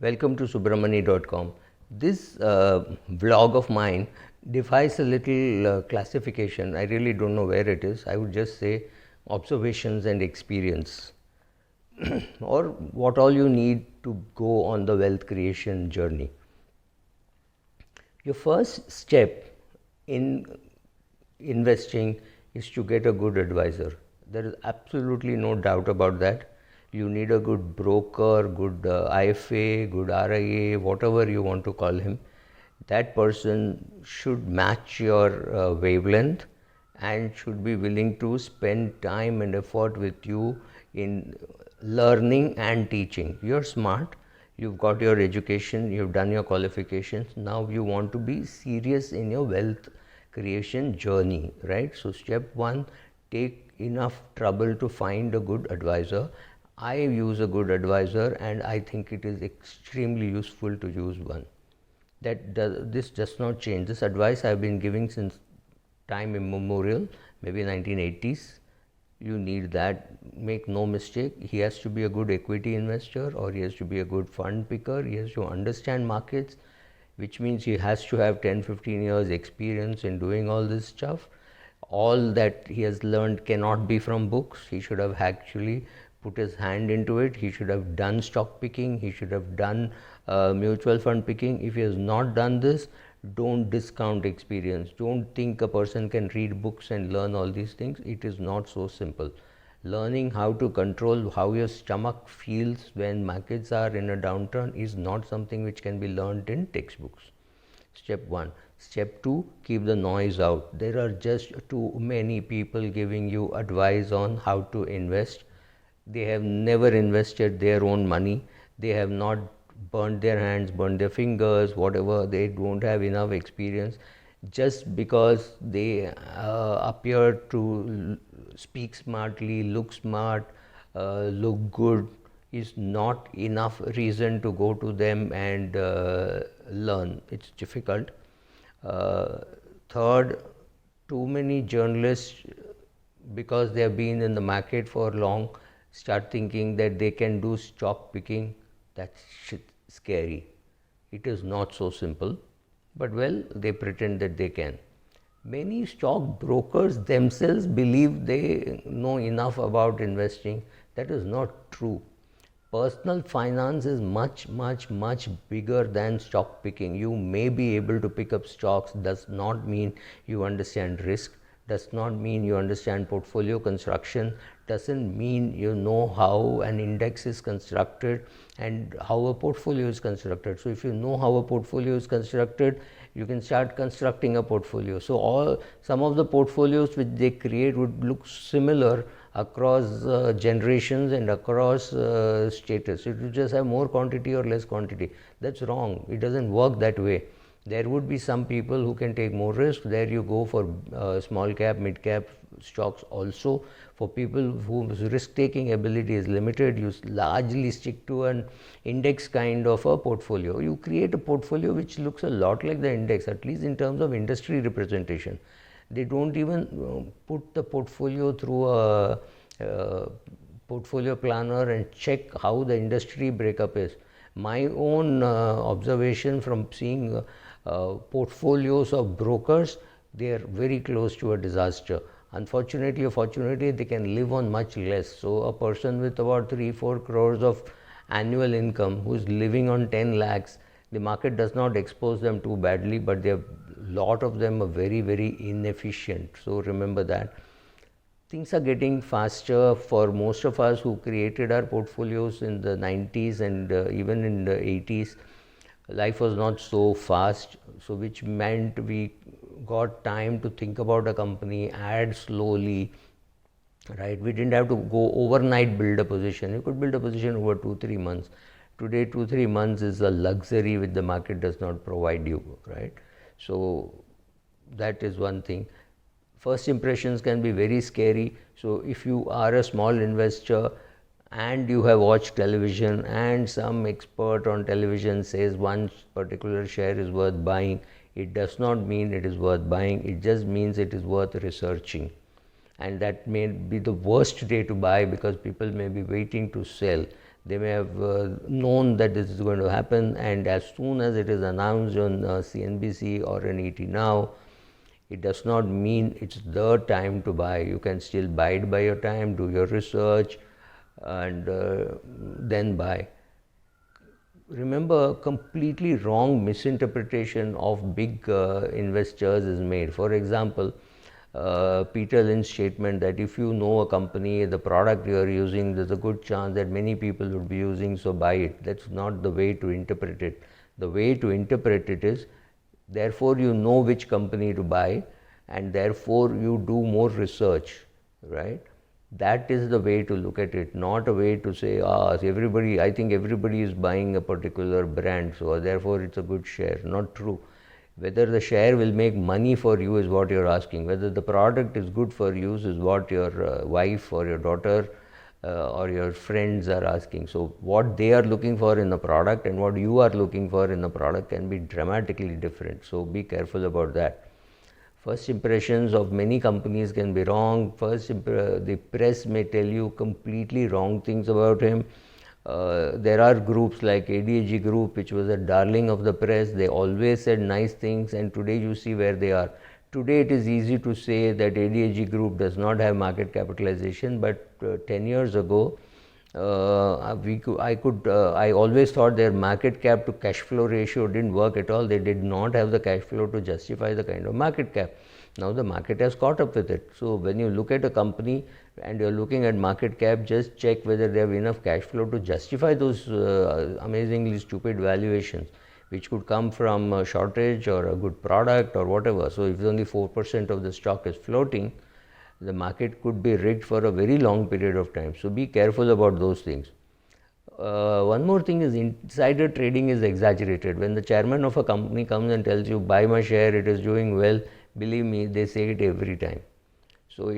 Welcome to subramani.com. This vlog of mine defies a little classification. I really don't know where it is. I would just say observations and experience, or what all you need to go on the wealth creation journey. Your first step in investing is to get a good advisor. There is absolutely no doubt about that. You need a good broker, good IFA, good RIA, whatever you want to call him. That person should match your wavelength and should be willing to spend time and effort with you in learning and teaching. You're smart, you've got your education, you've done your qualifications. Now you want to be serious in your wealth creation journey, right? So step one, take enough trouble to find a good advisor. I use a good advisor and I think it is extremely useful to use one. This does not change. This advice I've been giving since time immemorial, maybe 1980s. You need that. Make no mistake, he has to be a good equity investor, or he has to be a good fund picker. He has to understand markets, which means he has to have 10-15 years experience in doing all this stuff. All that he has learned cannot be from books. He should have actually put his hand into it. He should have done stock picking. He should have done mutual fund picking. If he has not done this, don't discount experience. Don't think a person can read books and learn all these things. It is not so simple. Learning how to control how your stomach feels when markets are in a downturn is not something which can be learned in textbooks. Step one. Step two, keep the noise out. There are just too many people giving you advice on how to invest. They have never invested their own money. They have not burned their hands, burned their fingers, whatever. They don't have enough experience. Just because they appear to speak smartly, look smart, look good, is not enough reason to go to them and learn. It's difficult. Third, too many journalists, because they have been in the market for long, start thinking that they can do stock picking. That's scary. It is not so simple, but well, they pretend that they can. Many stock brokers themselves believe they know enough about investing. That is not true. Personal finance is much bigger than stock picking. You may be able to pick up stocks, does not mean you understand risk, does not mean you understand portfolio construction, doesn't mean you know how an index is constructed and how a portfolio is constructed. So if you know how a portfolio is constructed, you can start constructing a portfolio. So some of the portfolios which they create would look similar across generations and across status. It will just have more quantity or less quantity. That's wrong. It doesn't work that way. There would be some people who can take more risk. There you go for small cap, mid cap stocks also. For people whose risk taking ability is limited, you largely stick to an index kind of a portfolio. You create a portfolio which looks a lot like the index, at least in terms of industry representation. They don't even put the portfolio through a portfolio planner and check how the industry breakup is. My own observation from seeing portfolios of brokers, they are very close to a disaster. Unfortunately or fortunately, they can live on much less. So a person with about 3-4 crores of annual income who is living on 10 lakhs, the market does not expose them too badly, but a lot of them are very inefficient. So remember that. Things are getting faster for most of us who created our portfolios in the 90s and even in the 80s. Life was not so fast, so which meant we got time to think about a company, add slowly, right? We didn't have to go overnight build a position. You could build a position over 2-3 months. Today 2-3 months is a luxury which the market does not provide you, right? So that is one thing. First impressions can be very scary. So if you are a small investor and you have watched television and some expert on television says one particular share is worth buying, it does not mean it is worth buying. It just means it is worth researching. And that may be the worst day to buy because people may be waiting to sell. They may have known that this is going to happen, and as soon as it is announced on CNBC or an ET Now, it does not mean it's the time to buy. You can still buy it by your time, do your research, and then buy. Remember, completely wrong misinterpretation of big investors is made. For example, Peter Lynch's statement that if you know a company, the product you are using, there's a good chance that many people would be using, so buy it. That's not the way to interpret it. The way to interpret it is, therefore you know which company to buy, and therefore you do more research, right? That is the way to look at it, not a way to say, everybody, I think everybody is buying a particular brand, so therefore it's a good share. Not true. Whether the share will make money for you is what you're asking. Whether the product is good for use is what your wife or your daughter or your friends are asking. So what they are looking for in the product and what you are looking for in the product can be dramatically different. So be careful about that. First impressions of many companies can be wrong. The press may tell you completely wrong things about him. There are groups like ADAG Group, which was a darling of the press. They always said nice things, and today you see where they are. Today it is easy to say that ADAG Group does not have market capitalization, but 10 years ago, I always thought their market cap to cash flow ratio didn't work at all. They did not have the cash flow to justify the kind of market cap. Now the market has caught up with it. So when you look at a company and you're looking at market cap, just check whether they have enough cash flow to justify those amazingly stupid valuations, which could come from a shortage or a good product or whatever. So if only 4% of the stock is floating, the market could be rigged for a very long period of time. So be careful about those things. One more thing is, insider trading is exaggerated. When the chairman of a company comes and tells you, buy my share, it is doing well, believe me, they say it every time. So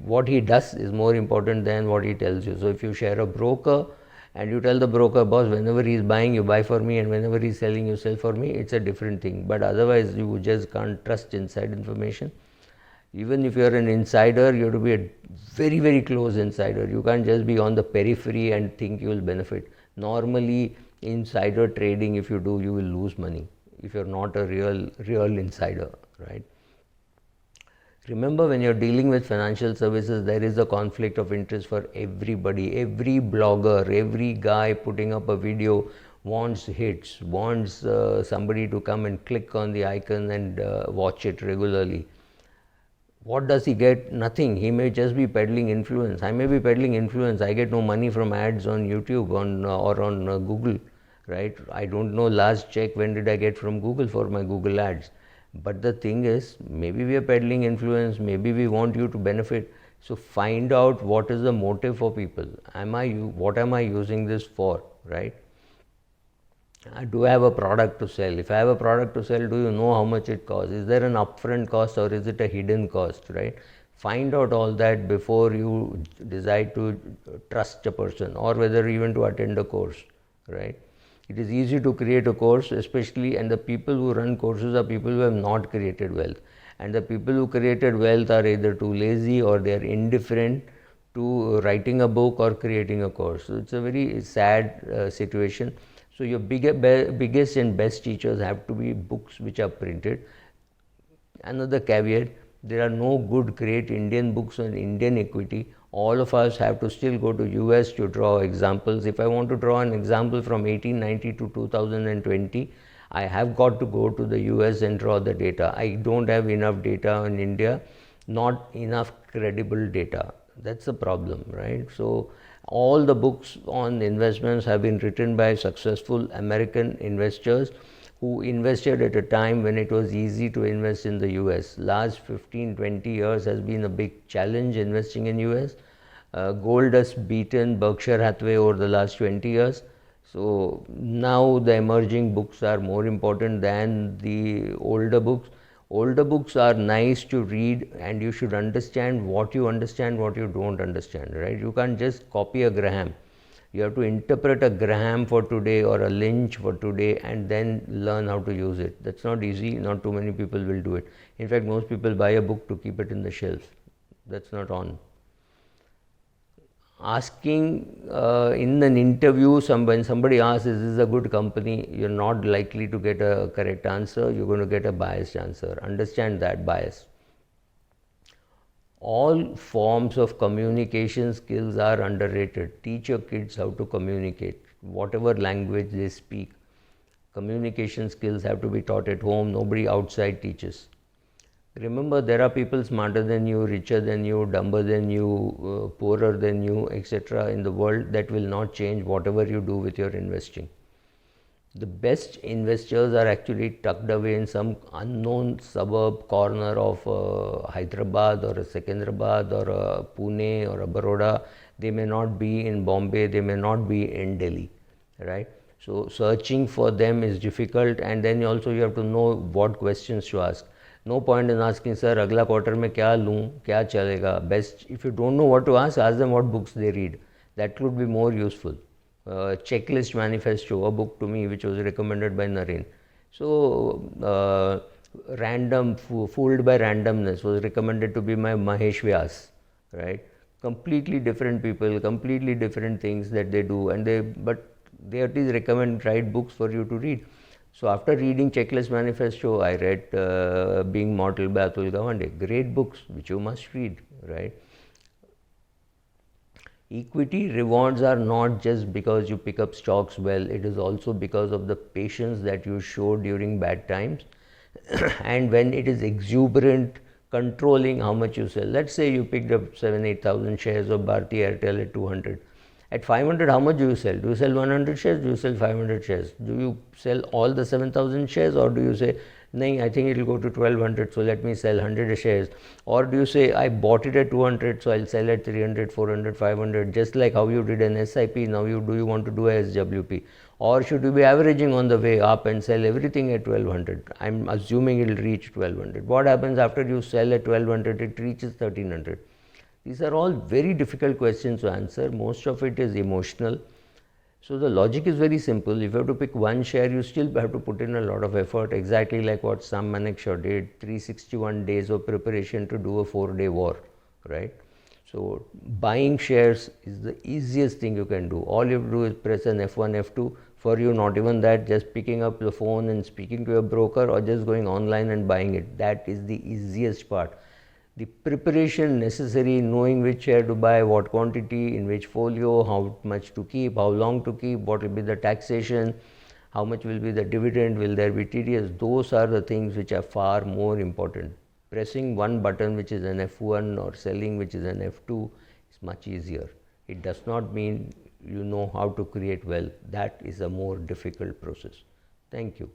what he does is more important than what he tells you. So if you share a broker and you tell the broker, boss, whenever he is buying, you buy for me, and whenever he is selling, you sell for me, it's a different thing. But otherwise, you just can't trust inside information. Even if you are an insider, you have to be a very, very close insider. You can't just be on the periphery and think you will benefit. Normally, insider trading, if you do, you will lose money if you're not a real insider, right? Remember, when you're dealing with financial services, there is a conflict of interest for everybody. Every blogger, every guy putting up a video wants hits, wants somebody to come and click on the icon and watch it regularly. What does he get? Nothing. He may just be peddling influence. I may be peddling influence. I get no money from ads on YouTube or on Google, right? I don't know last check when did I get from Google for my Google ads. But the thing is, maybe we are peddling influence, maybe we want you to benefit. So find out what is the motive for people. What am I using this for, right? Do I have a product to sell? If I have a product to sell, do you know how much it costs? Is there an upfront cost or is it a hidden cost, right? Find out all that before you decide to trust a person or whether even to attend a course, right? It is easy to create a course, especially, and the people who run courses are people who have not created wealth. And the people who created wealth are either too lazy or they are indifferent to writing a book or creating a course. So it's a very sad situation. So your biggest and best teachers have to be books which are printed. Another caveat, there are no good great Indian books on Indian equity. All of us have to still go to US to draw examples. If I want to draw an example from 1890 to 2020, I have got to go to the US and draw the data. I don't have enough data in India, not enough credible data. That's the problem, right? So all the books on investments have been written by successful American investors who invested at a time when it was easy to invest in the US. Last 15-20 years has been a big challenge investing in US. Gold has beaten Berkshire Hathaway over the last 20 years. So now the emerging books are more important than the older books. Older books are nice to read, and you should understand, what you don't understand, right? You can't just copy a Graham. You have to interpret a Graham for today or a Lynch for today and then learn how to use it. That's not easy. Not too many people will do it. In fact, most people buy a book to keep it in the shelf. That's not on. asking in an interview, when somebody asks, is this a good company, you're not likely to get a correct answer, you're going to get a biased answer. Understand that bias. All forms of communication skills are underrated. Teach your kids how to communicate, whatever language they speak. Communication skills have to be taught at home, nobody outside teaches. Remember, there are people smarter than you, richer than you, dumber than you, poorer than you, etc. in the world that will not change whatever you do with your investing. The best investors are actually tucked away in some unknown suburb corner of Hyderabad or a Secunderabad or a Pune or a Baroda. They may not be in Bombay, they may not be in Delhi, right? So searching for them is difficult, and then also you have to know what questions to ask. No point in asking, sir, अगला quarter में क्या लूँ, क्या चलेगा? Best, if you don't know what to ask them what books they read. That could be more useful. Checklist Manifesto, a book to me which was recommended by Naren. So, Fooled by Randomness was recommended to be my Mahesh Vyas, right? Completely different people, completely different things that they do, but they at least recommend right books for you to read. So after reading Checklist Manifesto, I read Being Mortal by Atul Gawande. Great books which you must read, right? Equity rewards are not just because you pick up stocks well, it is also because of the patience that you show during bad times and when it is exuberant, controlling how much you sell. Let's say you picked up 7,000-8,000 shares of Bharti Airtel at 200. At 500, how much do you sell? Do you sell 100 shares? Do you sell 500 shares? Do you sell all the 7,000 shares, or do you say, no, I think it will go to 1200, so let me sell 100 shares? Or do you say, I bought it at 200, so I'll sell at 300, 400, 500, just like how you did an SIP, now do you want to do a SWP? Or should you be averaging on the way up and sell everything at 1200? I'm assuming it will reach 1200. What happens after you sell at 1200, it reaches 1300? These are all very difficult questions to answer. Most of it is emotional. So the logic is very simple. If you have to pick one share, you still have to put in a lot of effort, exactly like what Sam Manekshaw did, 361 days of preparation to do a 4-day war, right? So buying shares is the easiest thing you can do. All you have to do is press an F1, F2. For you, not even that, just picking up the phone and speaking to a broker or just going online and buying it. That is the easiest part. The preparation necessary, knowing which share to buy, what quantity, in which folio, how much to keep, how long to keep, what will be the taxation, how much will be the dividend, will there be TDS, those are the things which are far more important. Pressing one button which is an F1 or selling which is an F2 is much easier. It does not mean you know how to create wealth. That is a more difficult process. Thank you.